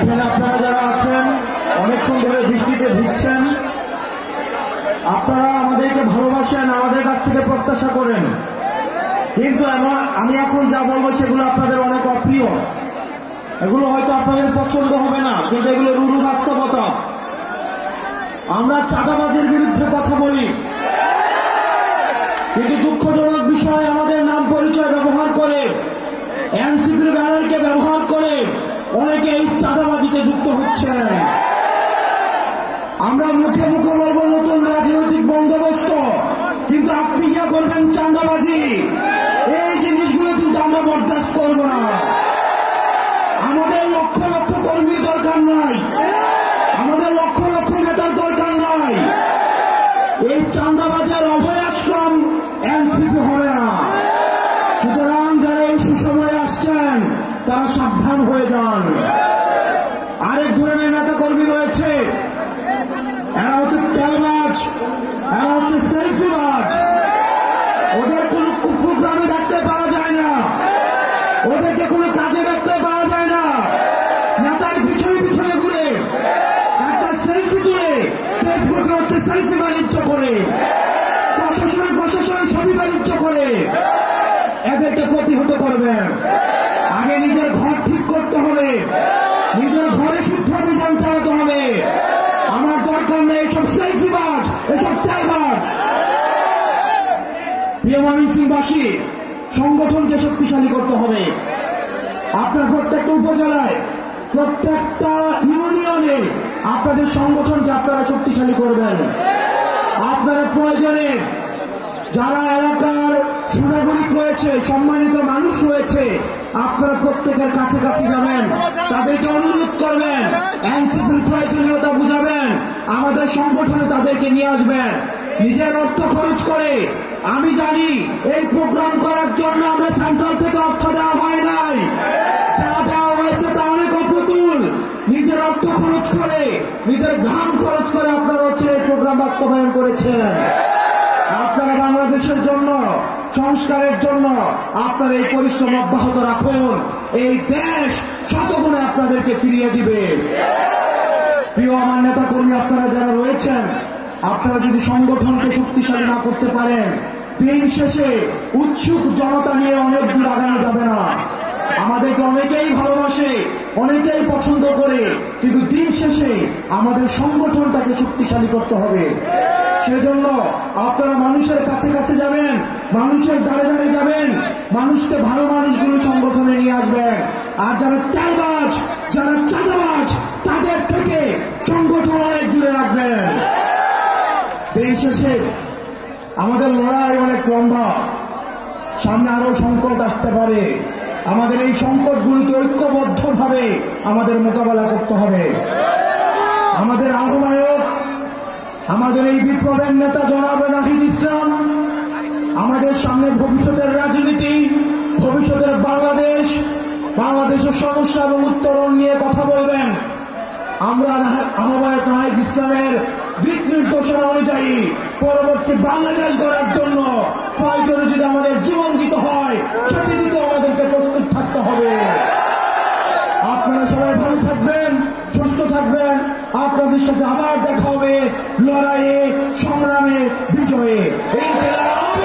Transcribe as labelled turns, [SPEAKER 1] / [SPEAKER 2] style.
[SPEAKER 1] এখানে আপনারা যারা আছেন অনেকক্ষণ ধরে বৃষ্টিতে ভিজছেন, আপনারা আমাদেরকে ভালোবাসেন, আমাদের কাছ থেকে প্রত্যাশা করেন, কিন্তু আমি এখন যা বলবো সেগুলো আপনাদের অনেক অপ্রিয়, এগুলো হয়তো আপনাদের পছন্দ হবে না, কিন্তু এগুলো রুরু বাস্তবতা। আমরা চাঁদাবাজির বিরুদ্ধে কথা বলি, কিন্তু দুঃখজনক বিষয় আমাদের নাম পরিচয় ব্যবহার করে, এনসিপির ব্যানারকে ব্যবহার করে অনেকে এই চাঁদাবাজিতে যুক্ত হচ্ছে। আমরা মুখে মুখে বলবো নতুন রাজনৈতিক বন্দোবস্ত, কিন্তু আপনি যা করবেন চাঁদাবাজি, এই জিনিসগুলো কিন্তু আমরা বরদাস্ত করব না। আমাদের লক্ষ লক্ষ কর্মীর দরকার নাই, আমাদের লক্ষ লক্ষ নেতার দরকার নাই। এই চাঁদাবাজের অভয় আশ্রম এনসিপি হবে না। সুতরাং যারা এই সুসময়ে আসছেন তারা সাবধান হয়ে যান। আরেক ধরনের নেতা কর্মী রয়েছে, এরা হচ্ছে তেলবাজ, এরা হচ্ছে সেলফিবাজ। ওদের কোন প্রোগ্রামে দেখতে পাওয়া যায় না, ওদেরকে কোনো কাজে দেখতে পাওয়া যায় না। নেতার পিছনে পিছনে ঘুরে একটা সেলফি তুলে ফেসবুকে হচ্ছে সেলফি বাণিজ্য করে, প্রশাসনের ছবি বাণিজ্য করে। এদেরকে প্রতিহত করবেন। আগে নিজের ঘর ঠিক করতে হবে, নিজের ঘরে শুদ্ধ অভিযান চালাতে হবে। আমার দরকার নেই এসব সেলফিবাজ, এসব তেলবাজ। প্রিয় ময়মনসিংহবাসী, সংগঠনকে শক্তিশালী করতে হবে। আপনার প্রত্যেকটা উপজেলায়, প্রত্যেকটা ইউনিয়নে আপনাদের সংগঠনকে আপনারা শক্তিশালী করবেন। আপনারা প্রয়োজনে যারা এলাকার সুনাগরিক রয়েছে, সম্মানিত মানুষ রয়েছে, আপনারা প্রত্যেকের কাছে কাছে যাবেন, তাদেরকে অনুরোধ করবেন, এনসিপির প্রয়োজনীয়তা বুঝাবেন, আমাদের সংগঠনে তাদেরকে নিয়ে আসবেন। নিজের অর্থ খরচ করে, আমি জানি এই প্রোগ্রাম করার জন্য আমরা সেন্ট্রাল থেকে অর্থ দেওয়া হয় নাই, যা দেওয়া হয়েছে তা অনেক অপ্রতুল। নিজের অর্থ খরচ করে, নিজের ঘাম খরচ করে আপনারা হচ্ছে এই প্রোগ্রাম বাস্তবায়ন করেছেন। আপনারা বাংলাদেশের জন্য, সংস্কারের জন্য আপনারা এই পরিশ্রম অব্যাহত রাখুন। এই দেশ শতগুণে আপনাদেরকে ফিরিয়ে দিবে। প্রিয় আমার নেতা কর্মী, আপনারা যারা রয়েছেন, আপনারা যদি সংগঠনকে শক্তিশালী না করতে পারেন, দিন শেষে উৎসুক জনতা নিয়ে অনেক দূর আগানো যাবে না। আমাদেরকে অনেকেই ভালোবাসে, অনেকেই পছন্দ করে, কিন্তু দিন শেষে আমাদের সংগঠনটাকে শক্তিশালী করতে হবে। সেজন্য আপনারা মানুষের কাছে কাছে যাবেন, মানুষের দ্বারে দ্বারে যাবেন, মানুষকে ভালো মানুষগুলো সংগঠনে নিয়ে আসবেন। আর যারা তেলবাজ, যারা চাঁদাবাজ, তাদের থেকে সংগঠন অনেক দূরে রাখবেন। দিন শেষে আমাদের লড়াই অনেক লম্বা, সামনে আরো সংকট আসতে পারে। আমাদের এই সংকটগুলিকে ঐক্যবদ্ধভাবে আমাদের মোকাবেলা করতে হবে। আমাদের আহ্বায়ক, আমাদের এই বিপ্লবের নেতা জনাব নাহিদ ইসলাম আমাদের সামনে ভবিষ্যতের রাজনীতি, ভবিষ্যতের বাংলাদেশ, বাংলাদেশের সমস্যা এবং উত্তরণ নিয়ে কথা বলবেন। আমরা আহ্বায়ক নাহিদ ইসলামের দিক নির্দেশনা অনুযায়ী পরবর্তী বাংলাদেশ গড়ার জন্য প্রয়োজনে যদি আমাদের জীবন দিতে হয়, সেটি দিতে আমাদেরকে প্রস্তুত থাকতে হবে। আপনারা সবাই ভালো থাকবেন, সুস্থ থাকবেন। আপনাদের সাথে আবার দেখা হবে লড়াইয়ে, সংগ্রামে, বিজয়ে। ইনকিলাব।